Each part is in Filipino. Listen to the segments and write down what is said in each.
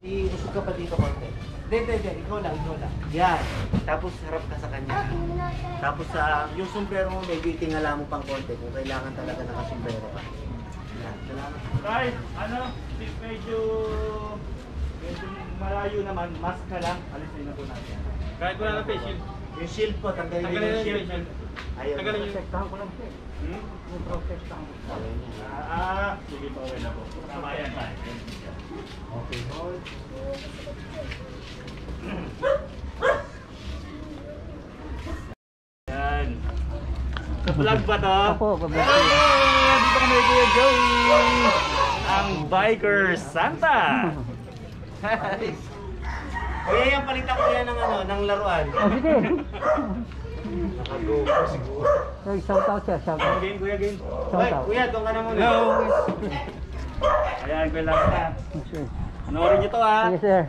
Iusog ka pa dito konti. Hindi. Ikaw lang. Yan. Tapos harap ka sa kanya. Tapos yung sombrero mo, medyo itingala mo pang konti kung kailangan talaga nakasombrero ka. Yan. Salamat. Tay, medyo malayo naman, mask ka lang. Alisin na po natin. Kahit wala na face shield. Yung shield po, tanggalin yung shield. Ayun. Tanggalin yung Protektahan ko lang siya. Yung protektahan ko. Sige po, okay na po. Tama yan tayo. Okay, hold. Yan. Vlog ba to? Opo, vlog. Dito kami Kuya Joey, ang Biker Santa. Kuya, yung palitan ko yan ng laruan. Oh, sige. Nakago ko siguro. Hey, shout out siya, shout out. Game, Kuya, game. Hoy, kuya, doon ka na muna. Hello. Ayan, Kuya Lasta. Panoorin niyo to ha. Sige, sir.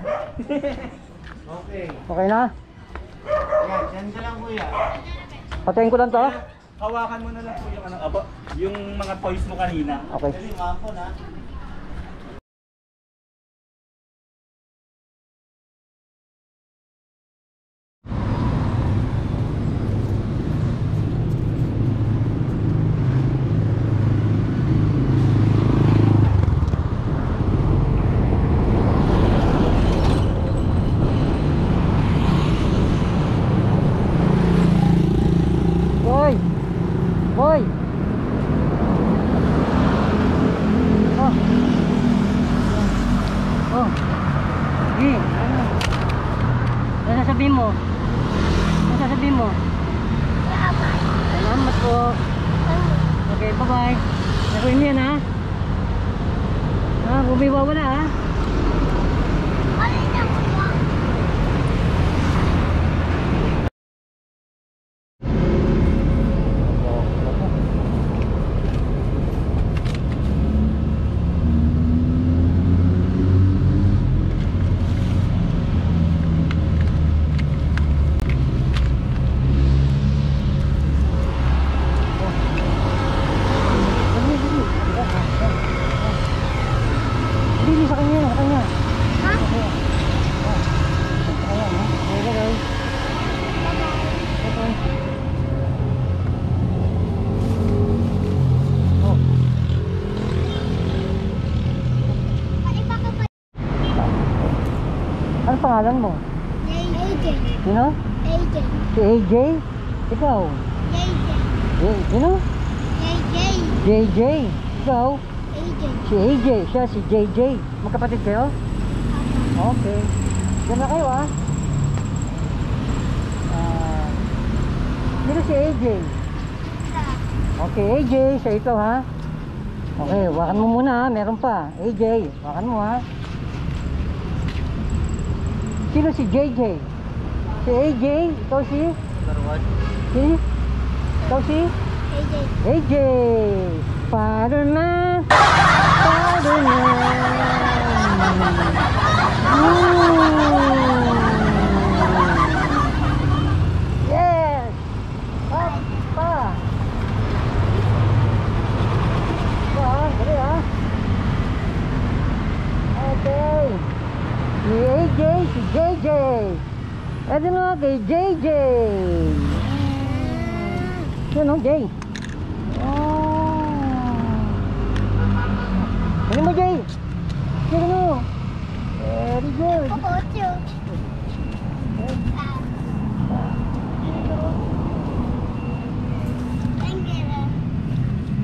Okay. Okay na? Yan, dyan ka lang kuya. Patayin ko lang to? Hawakan mo na lang po yung mga toys mo kanina. Okay. Kasi mapo na. Boy! Oh! Sige! Ano sasabihin mo? Ano sasabihin mo? Salamat po! Okay, bye-bye! Nakuin mo yan ha? Bumiwa wala ha? Hindi sa kanya, sa kanya. Ha? Ano pangalan mo? AJ. Sino? AJ. Si AJ? Ikaw? JJ. Sino? JJ. JJ. Ikaw? AJ. Si AJ. Siya si JJ. Magkapatid kayo? Okay. Diyan na kayo ah. Sino si AJ? Okay, AJ. Siya ito ha. Okay, wakan mo muna ha. Meron pa. AJ. Wakan mo ha. Sino si JJ? Si AJ? Ikaw si? Si? Ikaw si? AJ. AJ! Spider-Man! Spider-Man! Yes! Up! Pa! Dali ah! Okay! Si AJ, si JJ! Ito na kay JJ! Yun o, Jay! Dali mo, Jay! Dali mo! Very good!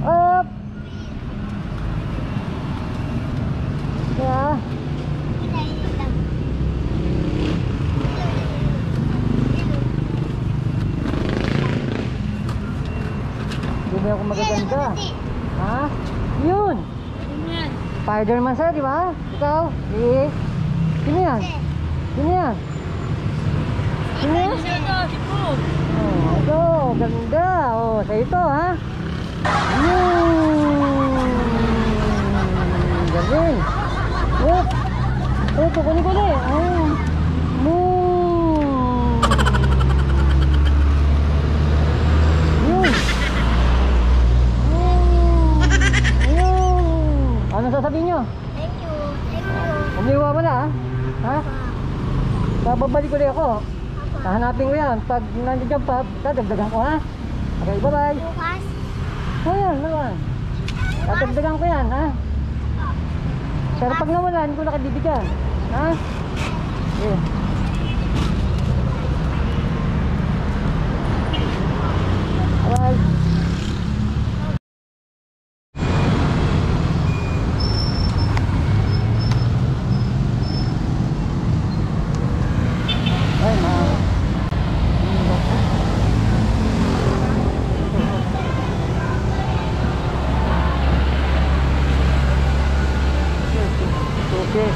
Up! Yeah! Hindi ako magaganda. Ha? Yun! Spider-Man sa'yo, di ba? Ikaw? Sino yan? Sino yan? Sino yan? Oh, ito, ganda. Oh, sa ito, ha? Galing. Oh, ito, kuni-kuni. Oh. Ano sasabihin nyo? Thank you. Thank you. Umiwa mo na ha? babalik ulit ako. Hahanapin ko yan. Pag nandiyan pa, dadagdagan ko ha. Okay, bye-bye. Bukas. So yan, naman. Dadagdagan ko yan ha. Pero pag nawala, hindi ko nakadibigyan. Ha? Yeah. Bye. Ay, okay,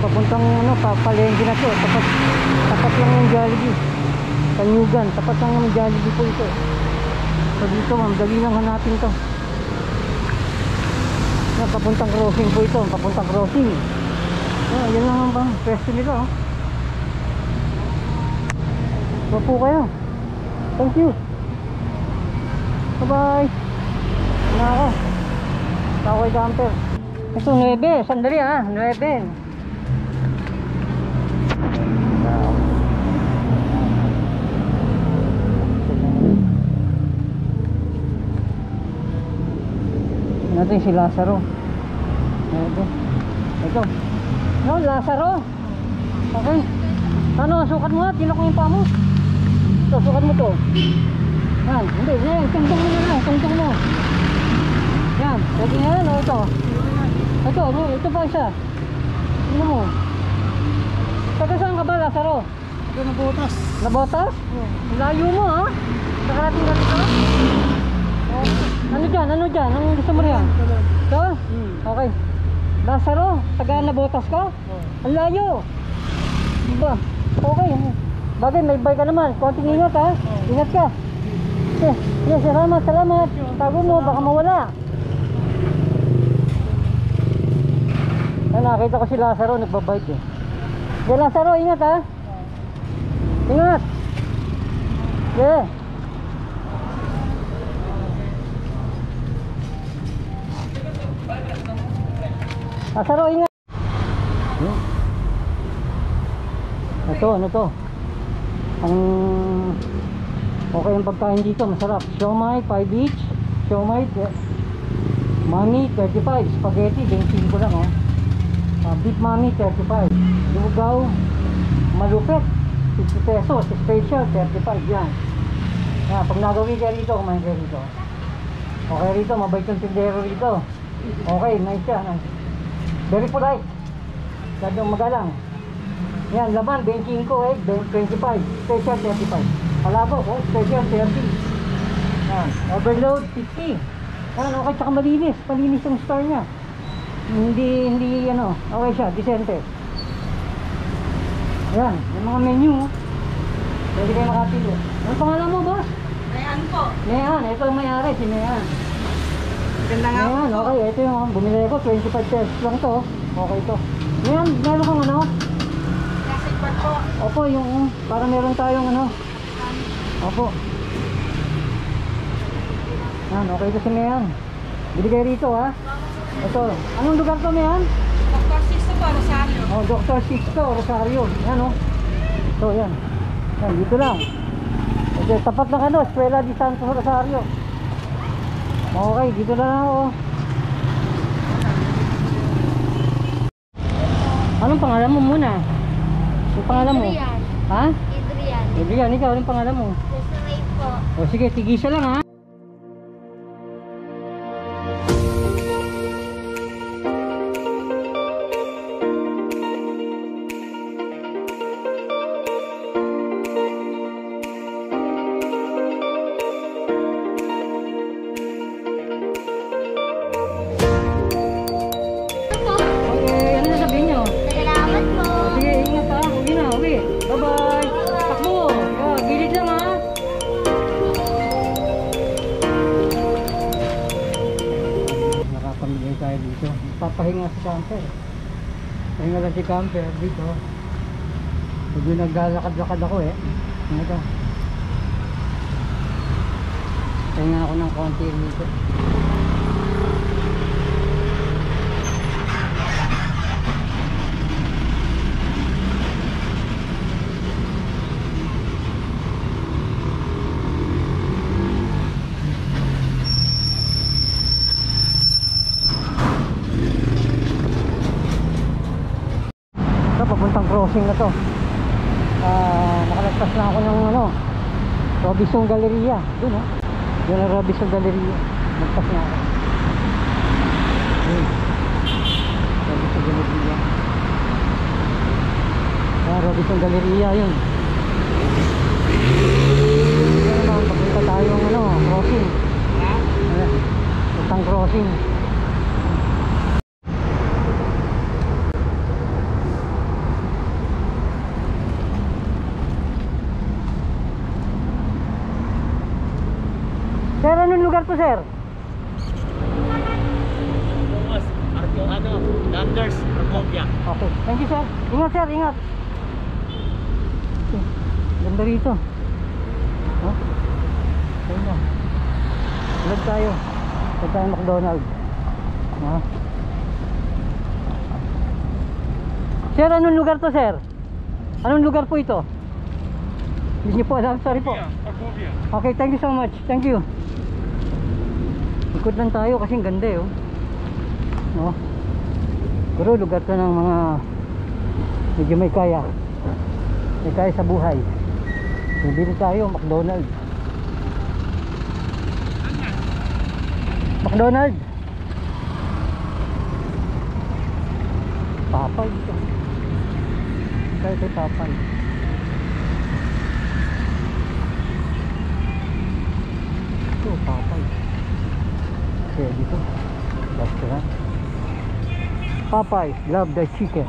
papuntang ano, palengke na to. Tapat lang yung Jollibee. Kanyugan, tapat lang yung Jollibee po ito. So dito, dali lang hanapin to. Yan, papuntang crossing po ito, papuntang crossing. Yan lang ang bang pwesto nila. So po kayo. Thank you. Bye bye. Na ako. Ako kay camper. Ito 9, sandali ha, 9. Natin si Lazaro. Ito. No, Lazaro. Okay. Ano, sukat mo ha, tinok mo yung paa mo. Ito, sukat mo to. Yan, hindi, yan, tungtong mo na lang, tungtong mo. Yan, lagi na yan, o ito. Ito pa isa. Ano mo? Taga saan ka ba, Lazaro? Ito nabutas. Nabotas? Layo mo ha? Nakarating ka dito? Ano dyan? Anong gusto mo riyan? Ito? Okay. Lazaro, taga nabotas ka? Ang layo. Diba? Okay. Bagay, may bike ka naman. Konting ingat ha? Ingat ka. Yes, salamat. Tago mo, baka mawala. Nakita ko si Lazaro, nagbabike eh. Yeah, Lazaro, ingat ha? Ingat. Yeah. Lazaro, ingat. Ano to? Okay ang pagkain dito, masarap. Siomai, 5 each. Siomai, mami, 35. Spaghetti, 25 lang oh. Beef mami, 35. Lugaw, malupit, 50 pesos. Special, 35 yan. Pag nagawin kayo rito, kumain kayo rito. Okay rito, mabait yung tindero rito. Okay, nice yan. Very polite. Dadong magalang. Yan, laman, 25, 25. Special, 35. Palabo, special, 30. Yan, overload, 50. Yan, okay, tsaka malinis. Malinis yung store nya. Hindi ano, okay siya, decente. Yan, yung mga menu. Pwede kayo makapili. Ano pangalan mo, boss? Mayan po. Mayan, ito ang may-ari, si Mayan. Ganda nga Mayan, po. okay, ito yung bumili ko, 25 pesos lang to. Okay to. Mayan, meron kang ano? Classic bar po. Opo, yung, para meron tayong ano. Opo. Yan, okay to si Mayan. Bili kayo rito ha. Ito, anong lugar to Mayan? Dr. Sisto po, Rosario. Oh, Dr. Sixto, Rosario. Yan oh. Ito, yan. Yan, dito lang. Tapat ng ano, Escuela de Santo Rosario. Okay, dito na lang ako. Anong pangalan mo muna? Yung pangalan mo? Adrian. Ha? Adrian. Adrian, ikaw, anong pangalan mo? Desiree po. O sige, tigisa lang ha. Okay, ano sasabihin nyo? Salamat po. O sige, ingat ha. Uwi na, uwi. Bye-bye. Takbo. Yo, gilid lang ha. Nakapamigay tayo dito. Papahinga si Camper. Pahinga lang si Camper dito. Medyo naglalakad-lakad ako eh. Ano ito? Pahinga ako ng konti dito. Ito, papuntang crossing na to. Nakalagpas na ako ng ano, Robinson Galleria. Doon ha. Doon ang Robinson Galleria. Nagpas na ako. Doon. Robinson Galleria. Robinson Galleria yun. Yan naman, papunta tayong ano, crossing. Papuntang crossing. Sir, anong lugar to, sir? Landers, Argovia. Okay, thank you, sir. Ingat, sir, ingat. Okay. Ganda rito. Ha? Ayun na. Vlog tayo. Vlog tayo McDonald's. Ha? Sir, anong lugar to, sir? Anong lugar po ito? Hindi niyo po alam, sorry po. Argovia. Okay, thank you so much. Thank you. Ikot lang tayo kasi ganda eh, oh. No? Pero lugar to ng mga medyo may kaya. May kaya sa buhay. Bibili tayo, McDonald's. McDonald's. Papay ito. Kaya ito papay. Ito, papay. Kaya dito, restaurant. Popeye, love the chicken.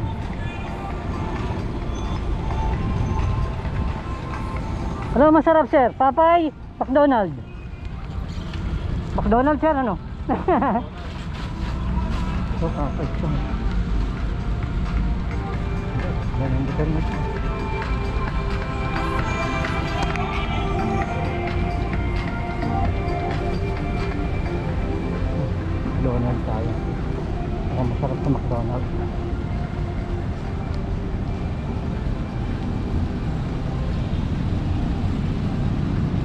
Ano masarap, sir? Popeye, McDonald's. McDonald's, sir, ano? Ito, Popeye ito. Yan ang butan mo. McDonald's tayo. Ang masarap sa McDonald's.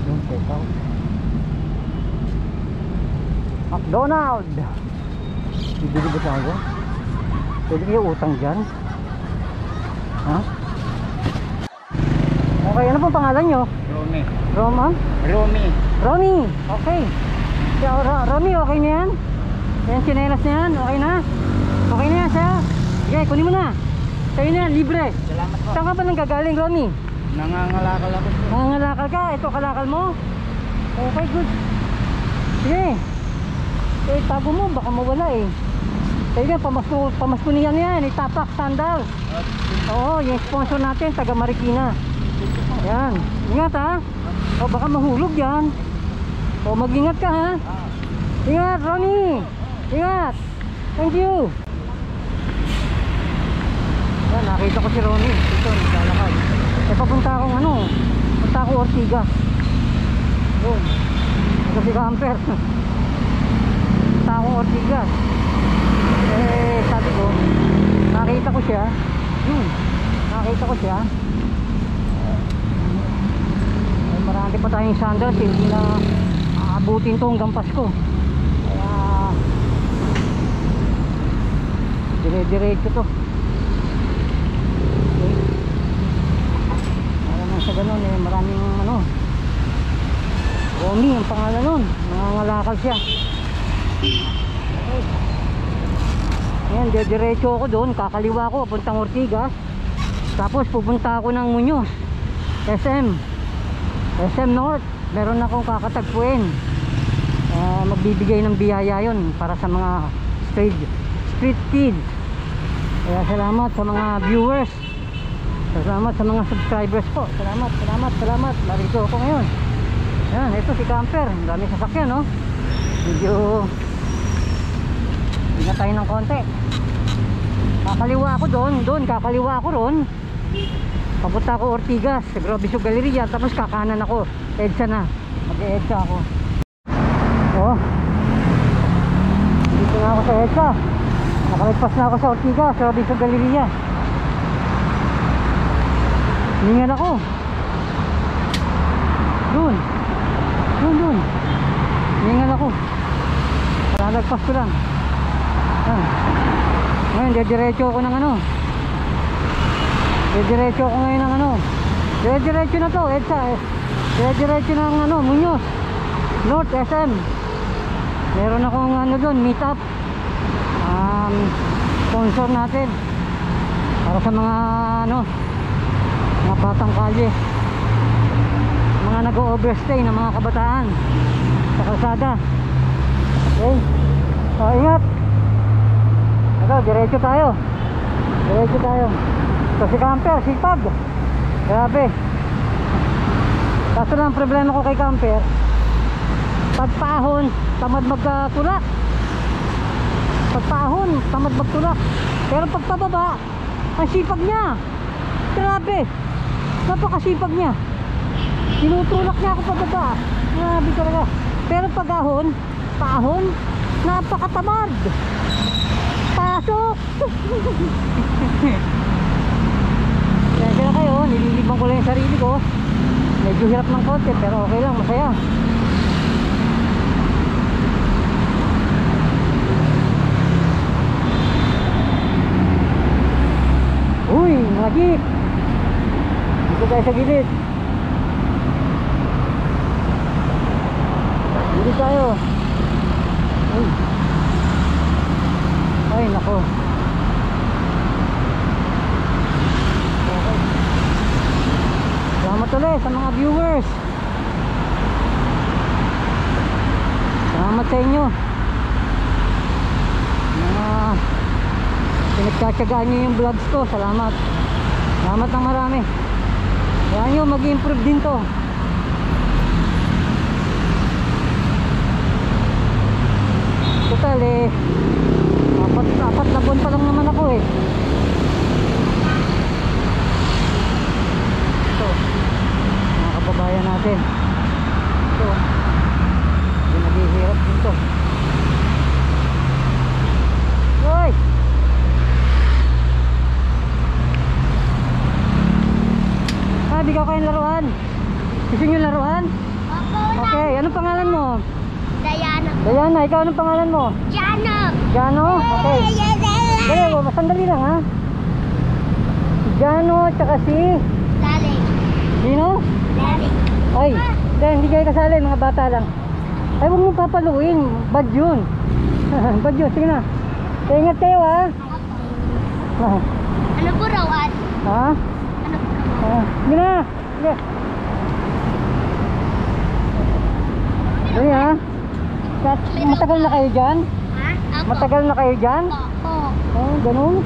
Yung take out. McDonald's. Bibili ba tayo? Pwede kayo utang dyan? Ha? Okay, ano pong pangalan nyo? Romy. Roma? Romy. Ronnie, okay. Ronnie, okay na yan? Yan, sinelas na yan, okay na? Okay na yan, sir? Sige, kunin mo na. Sa'yo na yan, libre. Salamat po. Saan ka ba nang gagaling, Ronnie? Nangangalakal ako po. Nangangalakal ka? Ito, kalakal mo? Okay, good. Sige. Eh, tago mo, baka mawala eh. Sa'yo na, pamasko niyan yan, itapak, sandal. Oo, yung sponsor natin, taga Marikina. Yan, ingat ha. O baka mahulog yan. O mag-ingat ka ha. Ingat, Ronnie. Ingat. Thank you. Yan, nakita ko si Ronnie. Ito, naglalakad. Eh, papunta akong ano, punta ako Ortigas. Yun. Ito si Camper. Punta akong Ortigas. Eh, sabi ko, nakita ko siya. Nakita ko siya. Ay, marami importante pa tayong sandals, hindi na aabutin to hanggang Pasko. Kaya dire-diretso to. Okay. Para nang sa ganun eh, maraming ano, Romy ang pangalan nun, nangangalakal siya. Okay. Ayan, diretso ako doon, kakaliwa ko papuntang Ortigas. Tapos pupunta ako ng Muñoz, SM North. Meron akong kakatagpuin. Magbibigay ng biyaya yon para sa mga street kids. Kaya salamat sa mga viewers, salamat sa mga subscribers po. Salamat. Narito ako ngayon. Ayan, ito si Camper. Ang dami sasakyan, no? Medyo hinga tayo ng konti. Kakaliwa ako doon kakaliwa ako ron. Papunta ako Ortigas, Robinson Galleria. Tapos kakanan ako, EDSA na. Mag-EDSA ako. Oh, dito na ako sa EDSA. Nakalagpas na ako sa Ortigas, Robinson Galleria. Hingan ako. Doon. Hingan ako. Nakalagpas ko lang. Ngayon, diretso ako ng ano. Diretso ako ngayon ng ano. Diretso na to, EDSA. Diretso ng ano, Muñoz North SM. Meron akong ano doon, meet up. Sponsor natin para sa mga ano, mga batang kalye, mga nag-overstay na mga kabataan sa kalsada. Okay, so ingat. Ito, diretso tayo. So si Camper, sipag. Grabe. Kaso lang problema ko kay Camper, pagpahon, tamad magtulak. Pero pagpababa, ang sipag niya. Grabe. Napakasipag niya. Tinutulak niya ako pababa. Grabe talaga. Pero pahon, napakatamad. Pasok. Kaya kayo, nililibang ko lang yung sarili ko. Medyo hirap ng konti pero okay lang, masaya. Uy, mga jeep. Dito tayo sa gilid. Dito tayo. Uy. Ay, nako. Okay. Salamat ulit sa mga viewers. Salamat sa inyo. Pinagtsatsagaan nyo yung vlogs ko. Salamat ng marami. Kaya nyo mag-improve din to. Total apat na buwan pa lang naman ako ito, mga kababayan natin. Ito, hindi naghihirap dito. Hoy! Bigyan ko kayong laruan. Gusto nyo laruan? Okay, anong pangalan mo? Diana, ikaw anong pangalan mo? Jano? Okay. Dali, sandali lang ha. Jano, tsaka si? Lali. Sino? Lali. Ay, hindi kayo kasali, mga bata lang. Ay, huwag mo papaluin. Bad yun. Bad yun, sige na. Ingat kayo ha. Ano po rawan? Ha? Sige na. Sige. Dali ha. Matagal na kayo dyan? Ha? Ako. Matagal na kayo dyan? Oo. Oh, ganun.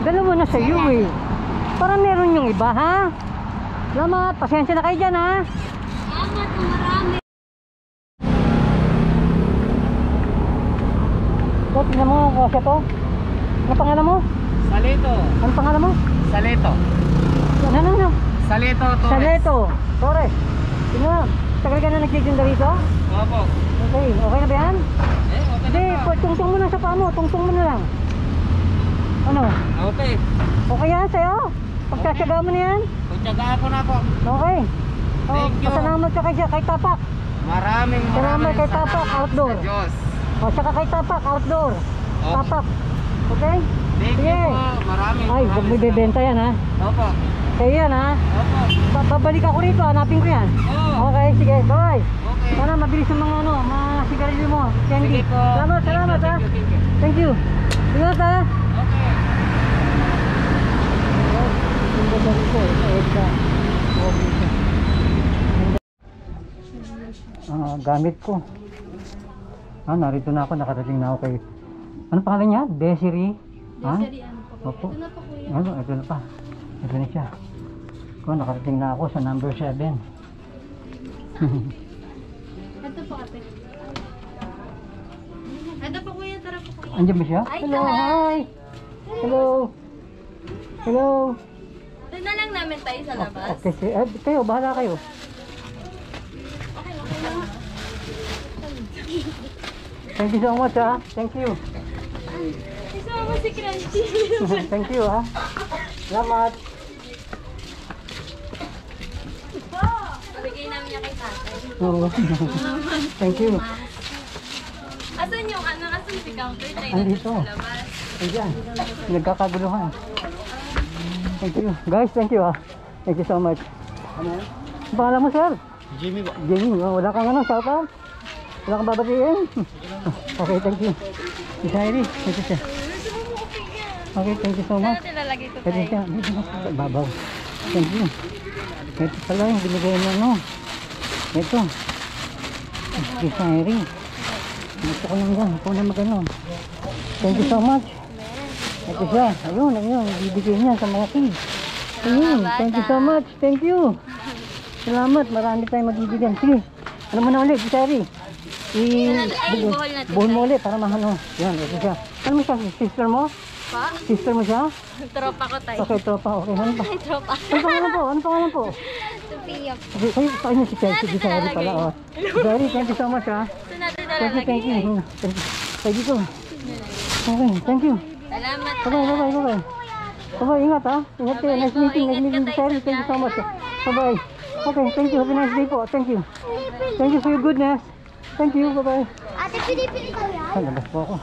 Dalawa na sa iyo eh. Parang meron yung iba ha. Salamat, pasensya na kayo dyan ha. Salamat, marami. So, tingnan mo kasi to. Ano pangalan mo? Salito. Ano pangalan mo? Salito. Ano? Salito to. Saleto. Torres. Tingnan mo. Tagal ka na nagtitinda rito? Opo. Okay, okay na ba yan? Okay Hindi, tungtong mo na sa paa mo. Tungtong mo na lang. Ano? Okay. Okay yan sa'yo? Pagkasyaga mo na yan? Pagtsagaan ko na po. Okay. Thank you. Pasalamat ka kay Tapak. Maraming Salamat kay Tapak, outdoor. sa Diyos. O, saka kay Tapak, outdoor. Opo. Tapak. Okay? Thank you Sige. po. Maraming Ay, huwag mo ibebenta yan ha. Opo. Sa'yo yan ha. Opo. Babalik ako rito, hanapin ko yan. Oo. Okay, sige, bye. Okay. Sana mabilis yung mga mga sigarilyo mo. Candy. Sige po. Salamat ha. Thank you. Thank you. Ingat ha. Okay. Gamit ko. Narito na ako, nakarating na ako kay... Ano pangalan niya? Desiree? Desiree, ano po? Opo. Ito na po, kuya. Ito na pa. Ito na siya. Nakarating na ako sa number 7. Ito po, ate. Ito po, kuya. Tara po, kuya. Andiyan ba siya? Ay, Hello, hi. hi! Hello! Hello! Doon na lang namin tayo sa labas. Okay, kayo, bahala kayo. Okay, okay lang. Thank you so much ha. Thank you. Isama si Crunchy. Thank you ha. Salamat. Bigay namin niya kay tatay. Oo. Thank you. Asan yung ano? Asan si counter? Tayo Andito. sa labas. Ayan. Nagkakaguluhan. Thank you. Guys, thank you ha. Thank you so much. Ano? Pangalan mo sir? Jimmy ba? Jamie, wala kang shout out? Wala kang babatiin? Okay, thank you. Miss Heidi, thank you sir. Okay, thank you so much. Saan natin lalagay ito Pwede tayo? siya, dito na sa babaw. Thank you. Ito pala yung binigay mo ano. Ito. Miss Heidi. Gusto ko lang yan. Ikaw na magano. Thank you so much. Ito siya. Ayun. Bibigay niya sa mga kids. Ayun. Thank you so much. Thank you. Salamat. Marami tayong magbibigyan. Sige. Ano mo na ulit, Miss Heidi? buhol natin. Buhol mo ulit para mahano. Yan. Ito siya. Ano mo siya? Sister mo? Pa? Sister mo siya? Tropa ko tayo. Okay, tropa. Okay, ano pa? Ay, tropa. Ano pangalan po? Sophia. Okay, kayo si Chelsea. Si Sari pala. Oh. Sari, thank you so much ha. Saan natin Thank you, lalagay? thank you. Thank you. Thank you. Okay, thank you. Salamat. Bye-bye. Bye-bye, ingat ha. Ingat kayo. Nice meeting. Sari, thank you so much. Bye-bye. Okay, thank you. Have a nice day po. Thank you. Thank you for your goodness. Thank you. Bye-bye. Ate, pinipili ko yan. Labas po ako.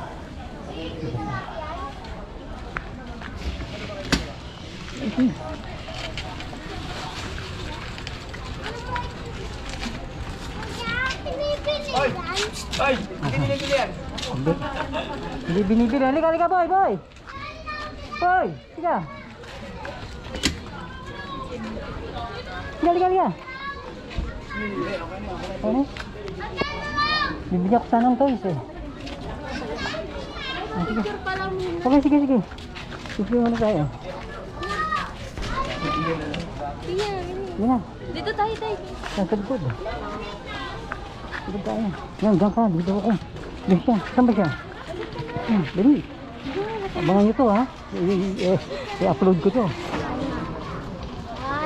Pinipili yan. Ay! Pinili yan. Hindi binibili. Halika, boy. Boy! Sige. Halika. Ano? Bibigyan ko sana ng toys eh. Sige. Okay, sige. Bibigyan mo na tayo. Yan na. Dito tayo. Sa likod. Dito tayo. Yan, dyan ka. Dito ako. Dito siya. Saan ba siya? Dali. Abangan nyo to ha. I-upload ko to. 1,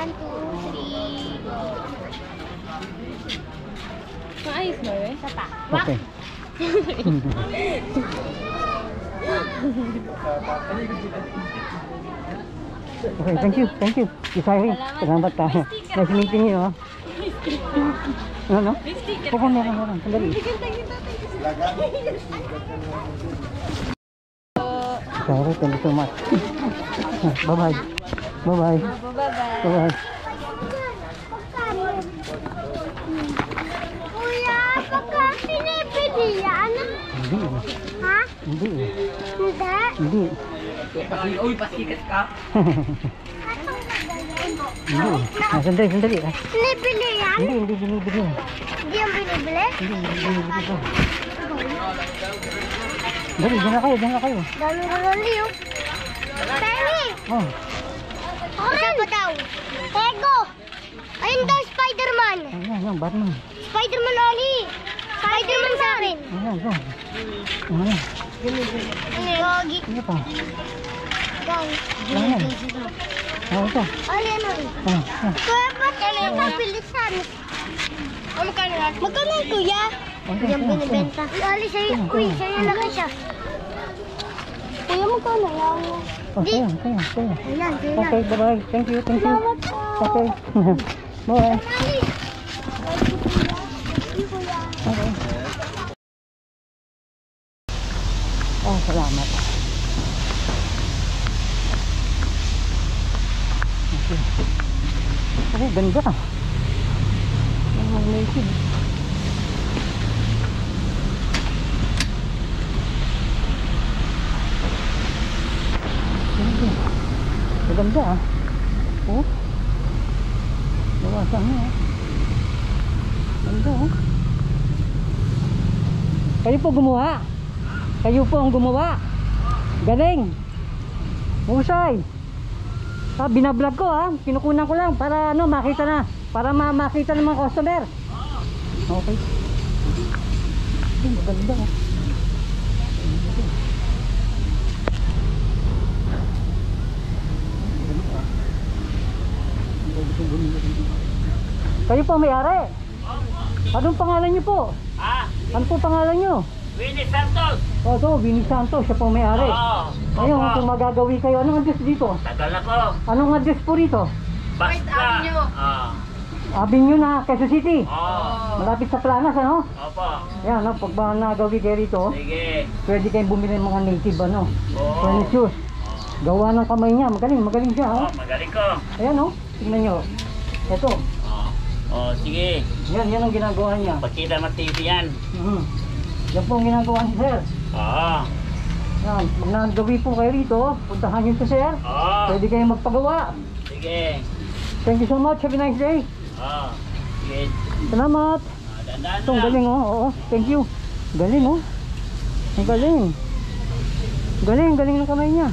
2, 3. Maayos mo eh? Isa pa. Okay. Okay, thank you. Isari, salamat ka. Nice meeting you ha. Ano? Oo, meron. Sandali. Sorry, thank you so much. Bye-bye. Bye-bye. Kuya, baka pinipili yan? Hindi. Ha? Hindi. Hindi. Uy, pasikat ka. Sandali. Pinipili yan? Hindi binibili. Hindi yung binibili? Hindi binibili ko. Dali, dyan na kayo. Dami ko lang liyo. Penny! Oh. Isa pa daw. Lego. Ayun daw, Spider-Man. Ayan, Batman. Spider-Man oli. Spider-Man sa akin. Ayan, go. Ayan. Gogi. Ano pa? Gogi. Ayan. Oh, ito. Ano yan, oli? Ah, ah. Kuya, ba't ano yung pabilisan? Magkano yan? Magkano yan, kuya? Okay, Yung okay, binibenta. Oli, sa'yo. Uy, sa'yo laki siya. Kuya, magkano yan? Okay, okay, okay. Ayan, sa'yo Okay, bye-bye. Thank you, thank you. Salamat po. Okay. Bye. Ali. Thank you, kuya. Okay. Oh, salamat. Okay. Oh, ganda. Oh, native. Maganda ah. Oh. Bawasan mo ah. Ganda oh. Kayo po gumawa. Kayo po ang gumawa. Galing. Husay. Binablog ko ah. Kinukunan ko lang para ano makita na. Para makita ng mga customer. Okay. Maganda oh. Kayo po may-ari. Anong pangalan niyo po? Ah, Ano po pangalan niyo? Winnie Santos. O to, Vinny Santos, siya po may-ari. Ngayon, kung magagawi kayo, anong address dito? Tagal ako. Anong address po rito? Basta. Avenue na, Quezon City. Oh. Malapit sa Planas, ano? Opo. Yan, no, pag ba nagawi kayo rito, Sige. pwede kayong bumili ng mga native, ano? Oo. Furnitures. Gawa ng kamay niya, magaling siya, Oh, oh. magaling ko. Ayan, no? Tingnan nyo. Ito, Oh. Oh, sige. yan ang ginagawa niya. Pagkita matindi yan. Yan po ang ginagawa ni Sir. Oo. Yan, pag nagawi po kayo rito, puntahan nyo sa Sir. Oo. Pwede kayong magpagawa. Sige. Thank you so much, have a nice day. Oo. Sige. Salamat. Dandaan Ito, ang galing oh. Oo, thank you. Galing oh. Ang galing. Galing ng kamay niya.